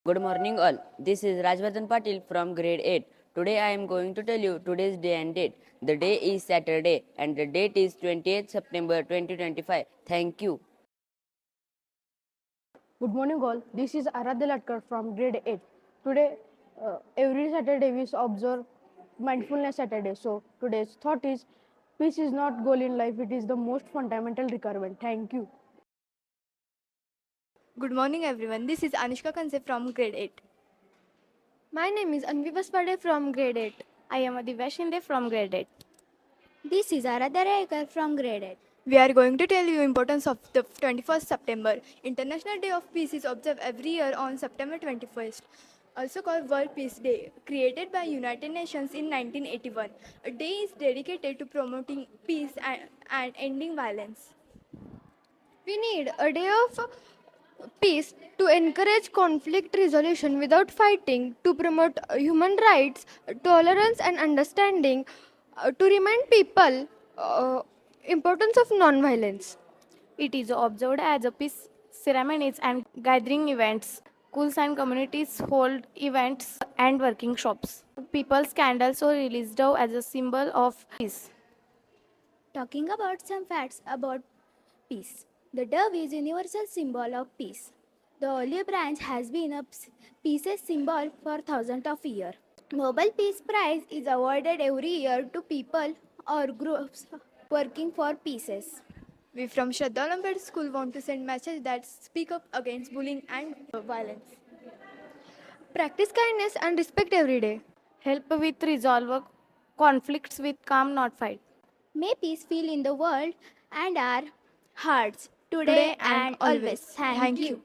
Good morning all. This is Rajvardhan Patil from grade 8. Today I am going to tell you today's day and date. The day is Saturday and the date is 28th September 2025. Thank you. Good morning all. This is Aradhya Latkar from grade 8. Today, every Saturday we observe Mindfulness Saturday. So today's thought is peace is not goal in life, it is the most fundamental requirement. Thank you. Good morning everyone. This is Anushka Kanse from grade 8. My name is Anvi Vaspade from grade 8. I am Adivya Shinde from grade 8. This is Aradhya Raikar from grade 8. We are going to tell you importance of the 21st September. International Day of Peace is observed every year on September 21st, also called World Peace Day, created by United Nations in 1981. A day is dedicated to promoting peace and ending violence. We need a day of peace to encourage conflict resolution without fighting, to promote human rights, tolerance and understanding, to remind people importance of non-violence. It is observed as a peace ceremonies and gathering events. Schools and communities hold events and working shops. People's candles are released as a symbol of peace. Talking about some facts about peace. The dove is universal symbol of peace. The olive branch has been a peace symbol for thousands of years. Nobel Peace Prize is awarded every year to people or groups working for peace. We from Shraddha Olympiad School want to send message that speak up against bullying and violence. Practice kindness and respect every day. Help with resolve conflicts with calm, not fight. May peace feel in the world and our hearts today and always. Thank you.